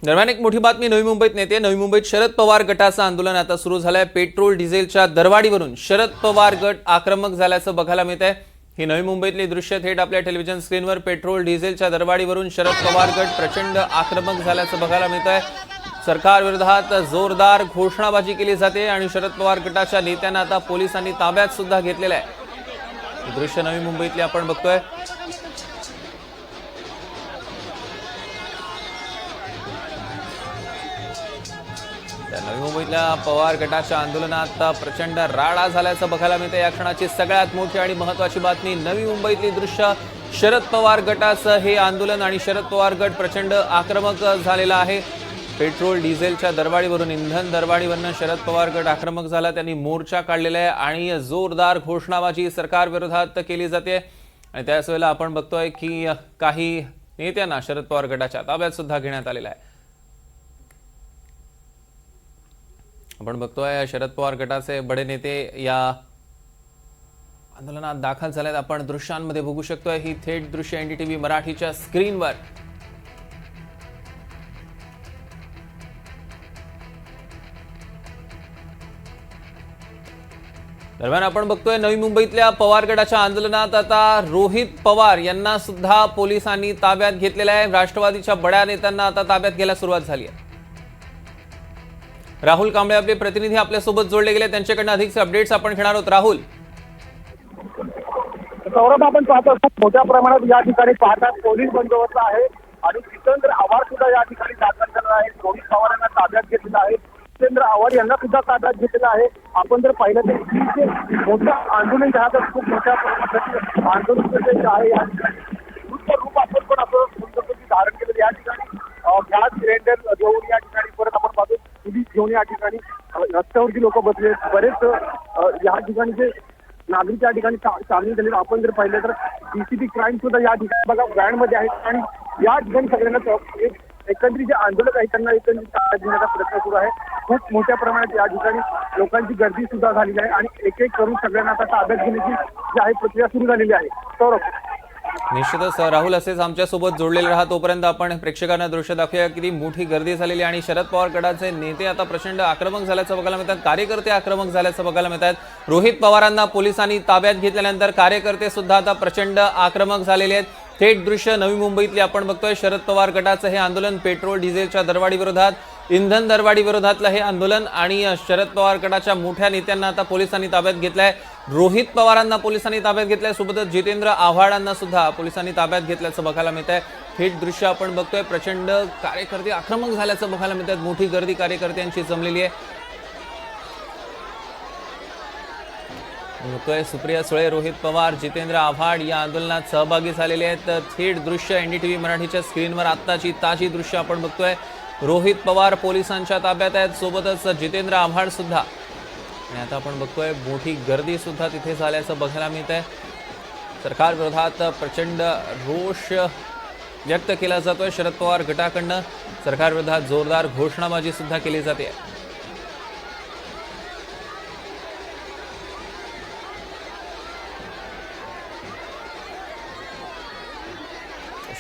दरम्यान एक मोठी बातमी नवी मुंबईत नेते. नवी मुंबईत शरद पवार गटाचं आंदोलन आता सुरू झालंय. पेट्रोल डिझेलच्या दरवाढीवरून शरद पवार गट आक्रमक झाल्याचं बघायला मिळत आहे. ही नवी मुंबईतली दृश्य थेट आपल्या टेलिव्हिजन स्क्रीनवर. पेट्रोल डिझेलच्या दरवाढीवरून शरद पवार गट प्रचंड आक्रमक झाल्याचं बघायला मिळत आहे. सरकार विरोधात जोरदार घोषणाबाजी केली जाते आणि शरद पवार गटाच्या नेत्यांना आता पोलिसांनी ताब्यात सुद्धा घेतलेलं आहे. हे दृश्य नवी मुंबईतले आपण बघतोय. नवी मुंबईतल्या पवार गटाच्या आंदोलनात प्रचंड राडा झाल्याचं बघायला मिळतं. या क्षणाची सगळ्यात मोठी आणि महत्त्वाची बातमी. नवी मुंबईतली दृश्य. शरद पवार गटाचं हे आंदोलन आणि शरद पवार गट प्रचंड आक्रमक झालेला आहे. पेट्रोल डिझेलच्या दरवाढीवरून, इंधन दरवाढीवरून शरद पवार गट आक्रमक झाला. त्यांनी मोर्चा काढलेला आहे आणि जोरदार घोषणाबाजी सरकार विरोधात केली जाते. आणि त्याच वेळेला आपण बघतोय की काही नेत्यांना शरद पवार गटाच्या ताब्यात सुद्धा घेण्यात आलेला आहे. आपण बघतोय शरद पवार गटाचे बडे नेते या आंदोलनात दाखल झालेत. आपण दृश्यांमध्ये बघू शकतोय. ही थेट दृश्य एनडीटीव्ही मराठीच्या स्क्रीनवर. दरम्यान आपण बघतोय नवी मुंबईतल्या पवार गटाच्या आंदोलनात आता रोहित पवार यांना सुद्धा पोलिसांनी ताब्यात घेतलेलं आहे. राष्ट्रवादीच्या बड्या नेत्यांना आता ताब्यात घ्यायला सुरुवात झाली आहे. राहुल कांबळे आपले प्रतिनिधी आपल्यासोबत जोडले गेले. त्यांच्याकडनं अधिकचे अपडेट्स आपण घेणार आहोत. राहुल. सौरभ, आपण पाहतो मोठ्या प्रमाणात या ठिकाणी पाहतात पोलीस बंदोबस्त आहे आणि जितेंद्र आव्हाड सुद्धा या ठिकाणी दाखल झाला आहे. रोहित पवार यांना ताब्यात घेतलेला आहे. जितेंद्र आव्हाड यांना सुद्धा ताब्यात घेतलेला आहे. आपण जर पाहिलं तर मोठं आंदोलन जे आहे खूप मोठ्या प्रमाणात आंदोलन जे आहे या ठिकाणी रूप आपण पण असं धारण केलं. या ठिकाणी गॅस सिलेंडर घेऊन या ठिकाणी परत आपण पाहतो पोलीस घेऊन या ठिकाणी रस्त्यावरती लोक बसले. बरेच या ठिकाणी जे नागरिक या ठिकाणी सामील झाले. आपण जर पाहिलं तर डीसीपी क्राईम सुद्धा या ठिकाणी बघा व्हॅन मध्ये आहेत आणि या ठिकाणी सगळ्यांना एकंदरीत जे आंदोलक आहेत त्यांना एकंदरीत ताब्यात घेण्याचा प्रयत्न सुरू आहे. खूप मोठ्या प्रमाणात या ठिकाणी लोकांची गर्दी सुद्धा झालेली आहे आणि एक एक करून सगळ्यांना आता ताब्यात घेण्याची जी आहे प्रक्रिया सुरू झालेली आहे. सौरभ. निश्चितच राहुल, असेच आमच्यासोबत जोडलेले राहा. तोपर्यंत आपण प्रेक्षकांना दृश्य दाखवूया. किती मोठी गर्दी झालेली आणि शरद पवार गटाचे नेते आता प्रचंड आक्रमक झाल्याचं बघायला मिळतात. कार्यकर्ते आक्रमक झाल्याचं बघायला मिळतात. रोहित पवारांना पोलिसांनी ताब्यात घेतल्यानंतर कार्यकर्ते सुद्धा आता प्रचंड आक्रमक झालेले आहेत. थेट दृश्य नवी मुंबईतली आपण बघतोय. शरद पवार गटाचं हे आंदोलन पेट्रोल डिझेलच्या दरवाढी विरोधात, इंधन दरवाढी विरोधातलं हे आंदोलन आणि शरद पवार गटाच्या मोठ्या नेत्यांना आता पोलिसांनी ताब्यात घेतलंय. रोहित पवारांना पोलिसांनी ताब्यात घेतलंय. सोबतच जितेंद्र आव्हाडांना सुद्धा पोलिसांनी ताब्यात घेतल्याचं बघायला मिळत आहे. थेट दृश्य आपण बघतोय. प्रचंड कार्यकर्ते आक्रमक झाल्याचं बघायला मिळतात. मोठी गर्दी कार्यकर्त्यांची जमलेली आहे. बघतोय सुप्रिया सुळे, रोहित पवार, जितेंद्र आव्हाड या आंदोलनात सहभागी झालेले आहेत. थेट दृश्य एनडीटीव्ही मराठीच्या स्क्रीनवर आत्ताची ताजी दृश्य आपण बघतोय. रोहित पवार पोलिसांच्या ताब्यात आहेत. सोबतच जितेंद्र आव्हाड सुद्धा. आणि आता आपण बघतोय मोठी गर्दी सुद्धा तिथे झाल्याचं बघायला मिळत आहे. सरकार विरोधात प्रचंड रोष व्यक्त केला जातोय शरद पवार गटाकडनं. सरकार विरोधात जोरदार घोषणाबाजी सुद्धा केली जाते.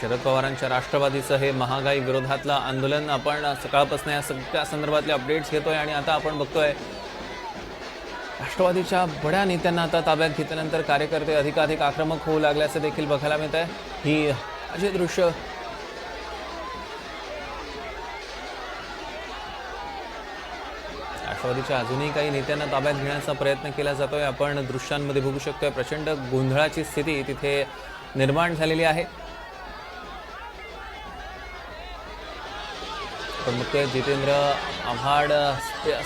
शरद पवारांच्या राष्ट्रवादीचं हे महागाई विरोधातलं आंदोलन आपण सकाळपासून या सगळ्या संदर्भातले अपडेट्स घेतोय. आणि आता आपण बघतोय राष्ट्रवादीच्या बड्या नेत्यांना आता ताब्यात घेतल्यानंतर कार्यकर्ते अधिकाधिक आक्रमक होऊ लागल्याचं देखील बघायला मिळत आहे. ही असे दृश्य राष्ट्रवादीच्या अजूनही काही नेत्यांना ताब्यात घेण्याचा प्रयत्न केला जातोय. आपण दृश्यांमध्ये बघू शकतोय प्रचंड गोंधळाची स्थिती तिथे निर्माण झालेली आहे. आपण बघतोय जितेंद्र आव्हाड,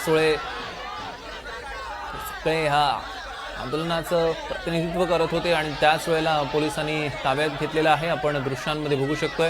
सुळे ह्या आंदोलनाचं प्रतिनिधित्व करत होते आणि त्याच वेळेला पोलिसांनी ताब्यात घेतलेलं आहे. आपण दृश्यांमध्ये बघू शकतोय.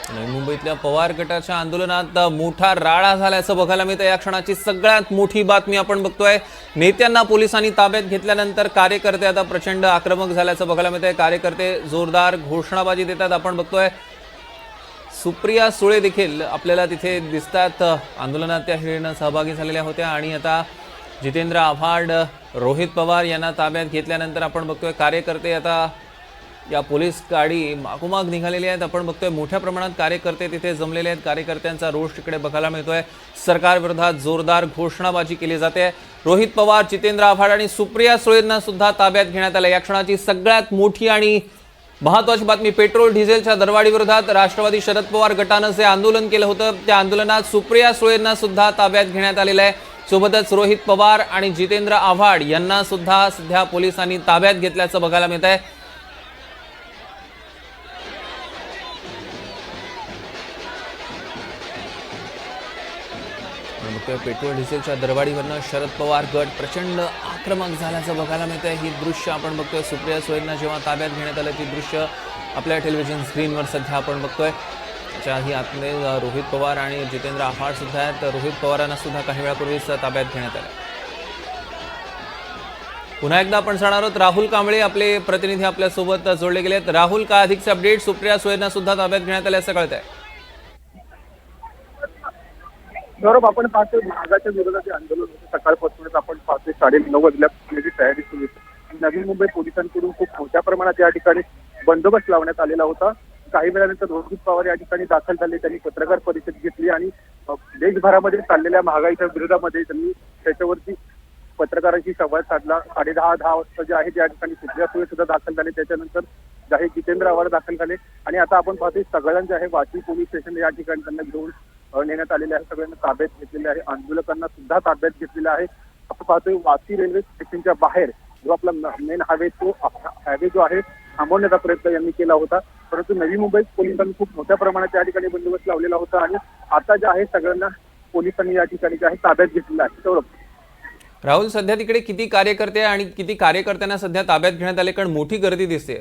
नवी मुंबईतल्या पवार गटाच्या आंदोलनात मोठा राडा झाल्याचं बघायला मिळतं। या क्षणाची सगळ्यात मोठी बातमी आपण बघतोय। नेत्यांना पोलिसांनी ताब्यात घेतल्यानंतर कार्यकर्ते आता प्रचंड आक्रमक झाल्याचं बघायला मिळतंय। कार्यकर्ते जोरदार घोषणाबाजी देतात आपण बघतोय। सुप्रिया सुळे देखील आपल्याला तिथे दिसतात। आंदोलनात त्या हिरीनं सहभागी झालेल्या होत्या आणि आता जितेंद्र आव्हाड, रोहित पवार यांना ताब्यात घेतल्यानंतर आपण बघतोय कार्यकर्ते आता या पोलीस गाडी मागोमाग निघालेली आहेत। आपण बघतोय मोठ्या प्रमाणात कार्यकर्ते तिथे जमलेले आहेत। कार्यकर्त्यांचा रोष तिकडे बघायला मिळतोय। सरकार विरोधात जोरदार घोषणाबाजी केली जाते। रोहित पवार, जितेंद्र आव्हाड आणि सुप्रिया सुळेंना सुद्धा ताब्यात घेण्यात आलं। या क्षणाची सगळ्यात मोठी आणि महत्त्वाची बातमी, पेट्रोल डिझेलच्या दरवाढी विरोधात राष्ट्रवादी शरद पवार गटानं जे आंदोलन केलं होतं त्या आंदोलनात सुप्रिया सुळेंना सुद्धा ताब्यात घेण्यात आलेलं आहे। सोबतच रोहित पवार आणि जितेंद्र आव्हाड यांना सुद्धा सध्या पोलिसांनी ताब्यात घेतल्याचं बघायला मिळत आहे। पेट्रोल डिझेलच्या दरवाढीवरनं शरद पवार गट प्रचंड आक्रमक झाल्याचं बघायला मिळतंय। ही दृश्य आपण बघतोय। सुप्रिया सुळेंना जेव्हा ताब्यात घेण्यात आलं ती दृश्य आपल्या टेलिव्हिजन स्क्रीनवर सध्या आपण बघतोय। त्याच्याआधी आतमध्ये रोहित पवार आणि जितेंद्र आव्हाड सुद्धा आहेत। रोहित पवारांना सुद्धा काही वेळापूर्वीच ताब्यात घेण्यात आलं। पुन्हा एकदा आपण जाणार आहोत। राहुल कांबळे आपले प्रतिनिधी आपल्यासोबत जोडले गेलेत। राहुल, का अधिकचे अपडेट? सुप्रिया सुळेंना सुद्धा ताब्यात घेण्यात आले असं कळतंय। गौरव, आपण पाहतोय महागाच्या विरोधात आंदोलन होतं। सकाळपासूनच आपण पाहतोय 9:30 वाजल्यापासून तयारी सुरू होती। नवी मुंबई पोलिसांकडून खूप मोठ्या प्रमाणात या ठिकाणी बंदोबस्त लावण्यात आलेला होता। काही वेळानंतर रोहित पवार या ठिकाणी दाखल झाले। त्यांनी पत्रकार परिषद घेतली आणि देशभरामध्ये चाललेल्या महागाईच्या विरोधामध्ये त्यांनी त्याच्यावरती पत्रकारांशी संवाद साधला। 10:30 वाजता जे आहे त्या ठिकाणी सुप्रिया सुळे सुद्धा दाखल झाले। त्याच्यानंतर जे आहे जितेंद्र आव्हाड दाखल झाले आणि आता आपण पाहतोय सगळ्यांचे आहे वाशी पोलीस स्टेशन या ठिकाणी त्यांना घेऊन नेण्यात आलेले आहे। सगळ्यांना ताब्यात घेतलेले आहे। आंदोलकांना सुद्धा ताब्यात घेतलेलं आहे। आपण पाहतोय वाशी रेल्वे स्टेशनच्या बाहेर जो आपला मेन हायवे जो आहे थांबवण्याचा प्रयत्न यांनी केला होता, परंतु नवी मुंबई पोलिसांनी खूप मोठ्या प्रमाणात या ठिकाणी बंदोबस्त लावलेला होता आणि आता जे आहे सगळ्यांना पोलिसांनी या ठिकाणी जे आहे ताब्यात घेतलेलं आहे। राहुल, सध्या तिकडे किती कार्यकर्ते आणि किती कार्यकर्त्यांना सध्या ताब्यात घेण्यात आले? कारण मोठी गर्दी दिसते।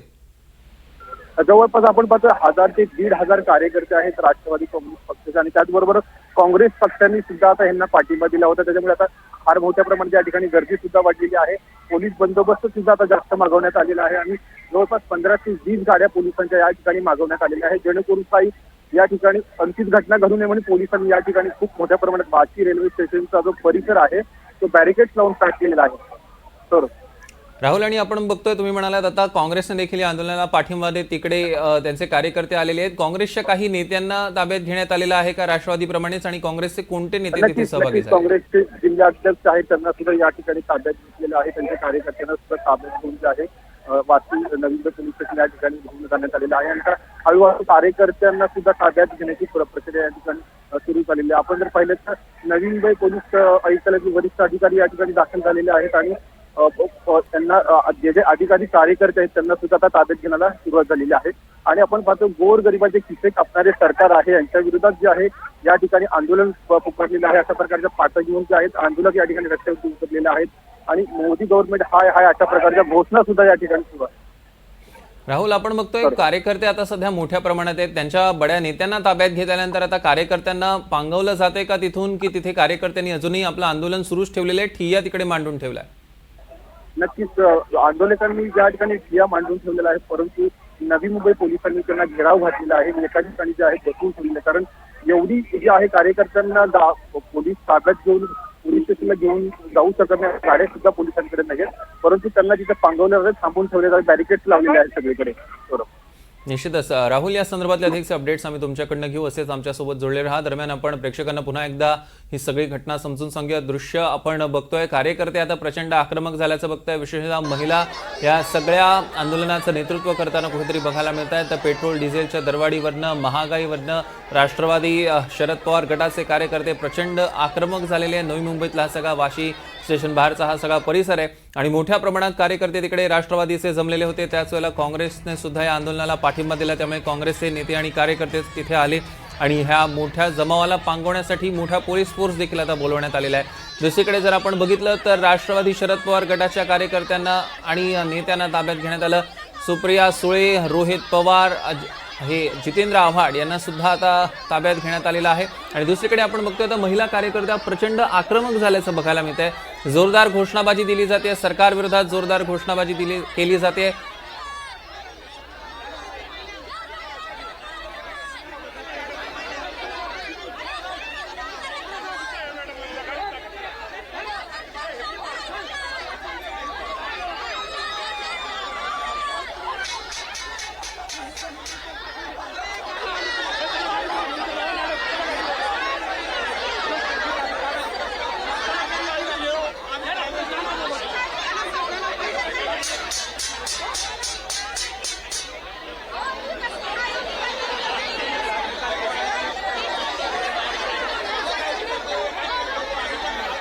जवळपास आपण पाहतोय 1000 ते 1500 कार्यकर्ते आहेत राष्ट्रवादी काँग्रेस पक्षाचे आणि त्याचबरोबर काँग्रेस पक्षांनी सुद्धा आता यांना पाठिंबा दिला होता। त्याच्यामुळे आता फार मोठ्या प्रमाणात या ठिकाणी गर्दी सुद्धा वाढलेली आहे। पोलीस बंदोबस्त सुद्धा आता जास्त मागवण्यात आलेला आहे आणि जवळपास 15 ते 20 गाड्या पोलिसांच्या या ठिकाणी मागवण्यात आलेल्या आहेत, जेणेकरून काही या ठिकाणी अनुचित घटना घडू नये म्हणून पोलिसांनी या ठिकाणी खूप मोठ्या प्रमाणात वाशी रेल्वे स्टेशनचा जो परिसर आहे तो बॅरिकेड्स लावून स्टार्ट केलेला आहे। तर राहुल, आणि आपण बघतोय तुम्ही म्हणालात आता काँग्रेसने देखील या आंदोलनाला पाठिंबा देत तिकडे त्यांचे कार्यकर्ते आलेले आहेत। काँग्रेसच्या काही नेत्यांना ताब्यात घेण्यात आलेलं आहे का राष्ट्रवादीप्रमाणेच, आणि काँग्रेसचे कोणते नेते तिथे सहभागी झाले? काँग्रेसचे जिल्हाध्यक्ष आहेत त्यांना सुद्धा या ठिकाणी ताब्यात घेतलेलं आहे। त्यांच्या कार्यकर्त्यांना सुद्धा ताब्यात घेऊन जे आहे वाशी नवी मुंबई पोलीस स्टेशन या ठिकाणी घेऊन जाण्यात आलेलं आहे आणि हळूहळू कार्यकर्त्यांना सुद्धा ताब्यात घेण्याची प्रक्रिया या ठिकाणी सुरू झालेली आहे। आपण जर पाहिलं तर नवी मुंबई पोलीस आयुक्तालयाचे वरिष्ठ अधिकारी या ठिकाणी दाखल झालेले आहेत आणि त्यांना जे जे अधिकारी कार्यकर्ते आहेत त्यांना सुद्धा आता ताब्यात घेण्याला सुरुवात झालेली आहे। आणि आपण पाहतो गोरगरिबाचे खिसे कापणारे सरकार आहे यांच्या विरोधात जे आहे या ठिकाणी आंदोलन पुकारलेलं आहे। अशा प्रकारच्या पाठ घेऊन जे आहेत आंदोलक या ठिकाणी रस्त्यावर उतरलेले आहेत आणि मोदी गव्हर्नमेंट हाय हाय अशा प्रकारच्या घोषणा सुद्धा या ठिकाणी सुरू आहेत। राहुल, आपण बघतोय कार्यकर्ते आता सध्या मोठ्या प्रमाणात आहेत। त्यांच्या बड्या नेत्यांना ताब्यात घेतल्यानंतर आता कार्यकर्त्यांना पांगवलं जाते का तिथून, की तिथे कार्यकर्त्यांनी अजूनही आपलं आंदोलन सुरूच ठेवलेलं आहे, ठिय्या तिकडे मांडून ठेवलाय? नक्कीच आंदोलकांनी ज्या ठिकाणी ठिय्या मांडून ठेवलेला आहे, परंतु नवी मुंबई पोलिसांनी त्यांना घेराव घातलेला आहे। एका ठिकाणी जे आहे बसून ठेवलेलं, कारण एवढी जी आहे कार्यकर्त्यांना पोलीस ताब्यात घेऊन पोलीस स्टेशनला घेऊन जाऊ शकत नाही। गाड्या सुद्धा पोलिसांकडे नाहीत, परंतु त्यांना तिथे पांगवल्यावर थांबून ठेवलेले बॅरिकेड्स लावलेले आहेत सगळीकडे। निश्चितच राहुल, या संदर्भातले अधिकचे अपडेट्स आम्ही तुमच्याकडनं घेऊ, असेच आमच्यासोबत जोडले राहा। दरम्यान आपण प्रेक्षकांना पुन्हा एकदा ही सगळी घटना समजून सांगूया। दृश्य आपण बघतोय, कार्यकर्ते आता प्रचंड आक्रमक झाल्याचं बघतोय। विशेषतः महिला या सगळ्या आंदोलनाचं नेतृत्व करताना कुठेतरी बघायला मिळत आहे। तर पेट्रोल डिझेलच्या दरवाढीवरनं, महागाईवरनं राष्ट्रवादी शरद पवार गटाचे कार्यकर्ते प्रचंड आक्रमक झालेले आहे। नवी मुंबईतला हा सगळा वाशी स्टेशन बाहेरचा हा सगळा परिसर आहे आणि मोठ्या प्रमाणात कार्यकर्ते तिकडे राष्ट्रवादीचे जमलेले होते। त्याच वेळेला काँग्रेसने सुद्धा या आंदोलनाला पाठिंबा दिला, त्यामुळे काँग्रेसचे नेते आणि कार्यकर्ते तिथे आले आणि ह्या मोठ्या जमावाला पांगवण्यासाठी मोठा पोलीस फोर्स देखील आता बोलवण्यात आलेला आहे। दुसरीकडे जर आपण बघितलं तर राष्ट्रवादी शरद पवार गटाच्या कार्यकर्त्यांना आणि नेत्यांना ताब्यात घेण्यात आलं। सुप्रिया सुळे, रोहित पवार हे जितेंद्र आव्हाड यांना सुद्धा आता ताब्यात घेण्यात आलेलं आहे। आणि दुसरीकडे आपण बघतोय आता महिला कार्यकर्त्या प्रचंड आक्रमक झाल्याचं बघायला मिळतंय। जोरदार घोषणाबाजी दिली जाते, सरकार विरोधात जोरदार घोषणाबाजी केली जाते।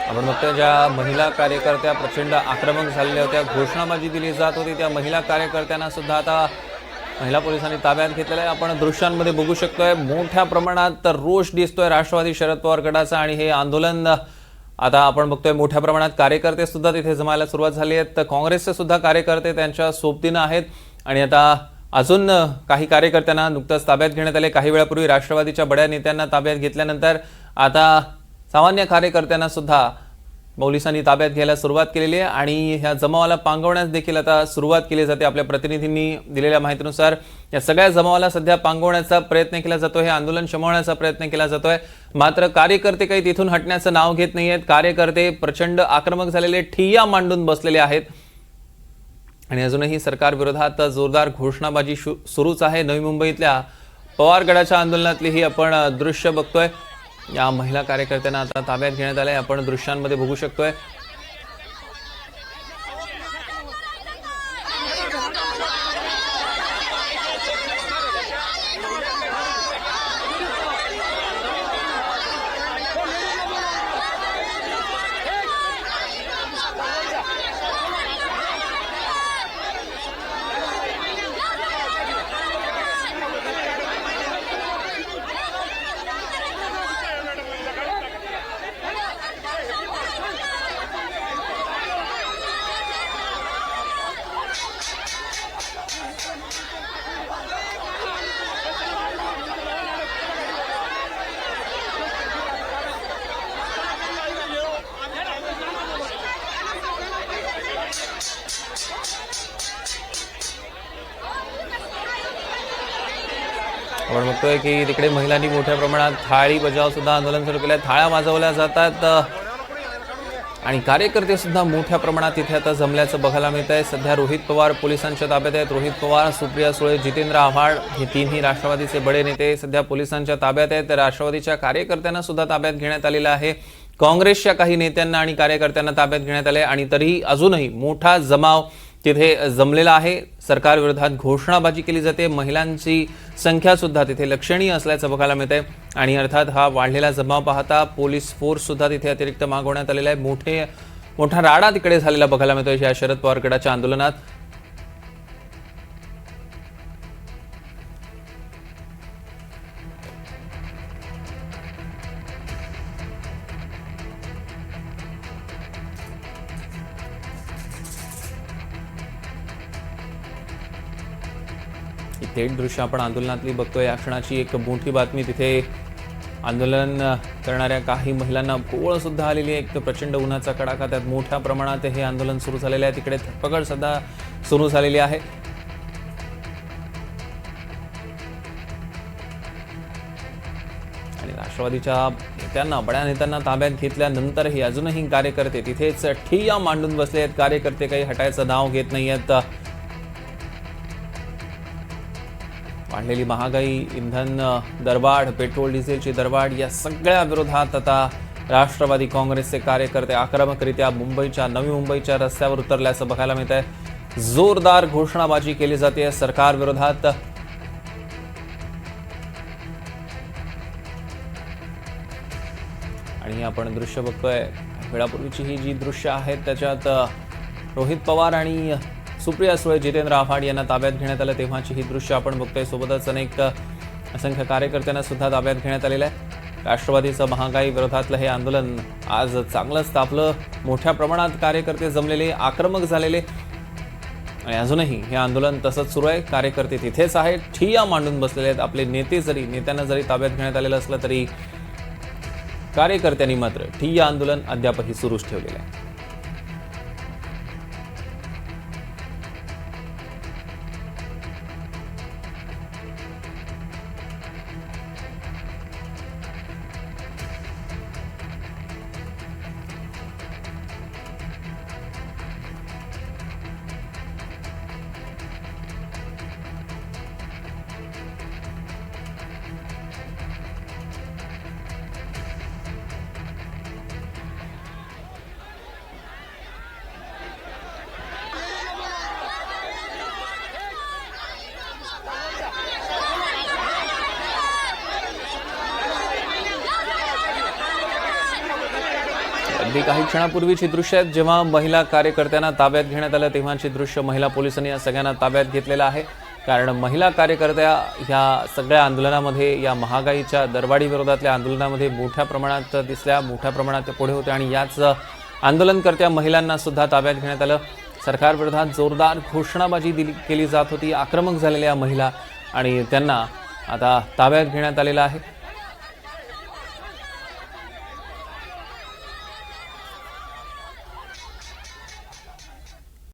आपण बघतोय ज्या महिला कार्यकर्त्या प्रचंड आक्रमक झालेल्या होत्या, घोषणाबाजी दिली जात होती, त्या महिला कार्यकर्त्यांना सुद्धा आता महिला पोलिसांनी ताब्यात घेतलेलं आहे। आपण दृश्यांमध्ये बघू शकतोय मोठ्या प्रमाणात रोष दिसतोय राष्ट्रवादी शरद पवार गटाचा। आणि हे आंदोलन आता आपण बघतोय मोठ्या प्रमाणात कार्यकर्ते सुद्धा तिथे जमायला सुरुवात झाली आहे। तर काँग्रेसचे सुद्धा कार्यकर्ते त्यांच्या सोबतीनं आहेत। आणि आता अजून काही कार्यकर्त्यांना नुकतंच ताब्यात घेण्यात आले। काही वेळापूर्वी राष्ट्रवादीच्या बड्या नेत्यांना ताब्यात घेतल्यानंतर आता सामान्य कार्यकर्त्यांना सुद्धा पोलिसांनी ताब्यात घ्यायला सुरुवात केलेली आहे। आणि ह्या जमावाला पांगवण्यास देखील आता सुरुवात केली जाते। आपल्या प्रतिनिधींनी दिलेल्या माहितीनुसार या सगळ्या जमावाला सध्या पांगवण्याचा प्रयत्न केला जातो, हे आंदोलन शमवण्याचा प्रयत्न केला जातोय। मात्र कार्यकर्ते काही तिथून हटण्याचं नाव घेत नाहीयेत। कार्यकर्ते प्रचंड आक्रमक झालेले, ठिय्या मांडून बसलेले आहेत। आणि अजूनही सरकार विरोधात जोरदार घोषणाबाजी सुरूच आहे। नवी मुंबईतल्या पवार गटाच्या आंदोलनातली ही आपण दृश्य बघतोय। या महिला कार्यकर्त्यांना आता ताब्यात घेण्यात आले, आपण दृश्यांमध्ये बघू शकतोय। आपण बघतोय की तिकडे महिलांनी मोठ्या प्रमाणात थाळी बजाव सुद्धा आंदोलन सुरू केलं, थाळ्या वाजवल्या जातात। आणि कार्यकर्ते सुद्धा मोठ्या प्रमाणात तिथे आता जमल्याचं बघायला मिळत आहे। सध्या रोहित पवार पोलिसांच्या ताब्यात आहेत। रोहित पवार, सुप्रिया सुळे, जितेंद्र आव्हाड हे तीनही राष्ट्रवादीचे बडे नेते सध्या पोलिसांच्या ताब्यात आहेत। तर राष्ट्रवादीच्या कार्यकर्त्यांना सुद्धा ताब्यात घेण्यात आलेलं आहे। काँग्रेसच्या काही नेत्यांना आणि कार्यकर्त्यांना ताब्यात घेण्यात आले। आणि तरीही अजूनही मोठा जमाव तिथे जमलेला आहे। सरकार विरोधात घोषणाबाजी केली जाते, महिलांची संख्या सुद्धा तिथे लक्षणीय असल्याचं बघायला मिळतंय। आणि अर्थात हा वाढलेला जमाव पाहता पोलीस फोर्स सुद्धा तिथे अतिरिक्त मागवण्यात आलेला आहे। मोठा राडा तिकडे झालेला बघायला मिळतोय या शरद पवार गटाच्या आंदोलनात। थेट दृश्य आपण आंदोलनातली बघतोय। या क्षणाची एक मोठी बातमी, तिथे आंदोलन करणाऱ्या काही महिलांना गोळ सुद्धा आलेली आहे। एक प्रचंड उन्हाचा कडाका, त्यात मोठ्या प्रमाणात हे आंदोलन सुरू झालेले आहे। तिकडे धरपकड सुद्धा सुरू झालेली आहे। आणि राष्ट्रवादीच्या नेत्यांना, बड्या नेत्यांना ताब्यात घेतल्यानंतरही अजूनही कार्यकर्ते तिथेच ठिय्या मांडून बसले आहेत। कार्यकर्ते काही हटायचं नाव घेत नाहीयेत। वाढलेली महागाई, इंधन दरवाढ, पेट्रोल डिझेलची दरवाढ या सगळ्या विरोधात आता राष्ट्रवादी काँग्रेसचे कार्यकर्ते आक्रमकरित्या नवी मुंबईच्या रस्त्यावर उतरल्याचं बघायला मिळत आहे। जोरदार घोषणाबाजी केली जाते सरकार विरोधात। आणि आपण दृश्य बघतोय, वेळापूर्वीची ही जी दृश्य आहेत त्याच्यात रोहित पवार आणि सुप्रिया सुळे, जितेंद्र आव्हाड यांना ताब्यात घेण्यात आलं तेव्हाची ही दृश्य आपण बघतोय। सोबतच असंख्य कार्यकर्त्यांना सुद्धा ताब्यात घेण्यात आलेलं आहे। राष्ट्रवादीचं महागाई विरोधातलं हे आंदोलन आज चांगलंच तापलं। मोठ्या प्रमाणात कार्यकर्ते जमलेले, आक्रमक झालेले। आणि अजूनही हे आंदोलन तसंच सुरू आहे. कार्यकर्ते तिथेच आहेत, ठिय्या मांडून बसलेले आहेत. आपले नेत्यांना जरी ताब्यात घेण्यात आलेलं असलं तरी कार्यकर्त्यांनी मात्र ठिय्या आंदोलन अद्यापही सुरूच ठेवलेलं आहे. अगदी काही क्षणापूर्वीची दृश्य आहेत, जेव्हा महिला कार्यकर्त्यांना ताब्यात घेण्यात आलं तेव्हाची दृश्य. महिला पोलिसांनी या सगळ्यांना ताब्यात घेतलेलं आहे, कारण महिला कार्यकर्त्या ह्या सगळ्या आंदोलनामध्ये, या महागाईच्या दरवाढी विरोधातल्या आंदोलनामध्ये मोठ्या प्रमाणात दिसल्या, मोठ्या प्रमाणात ते पुढे होते. आणि याच आंदोलनकर्त्या महिलांना सुद्धा ताब्यात घेण्यात आलं. सरकारविरोधात जोरदार घोषणाबाजी केली जात होती. आक्रमक झालेल्या महिला आणि त्यांना आता ताब्यात घेण्यात आलेलं आहे.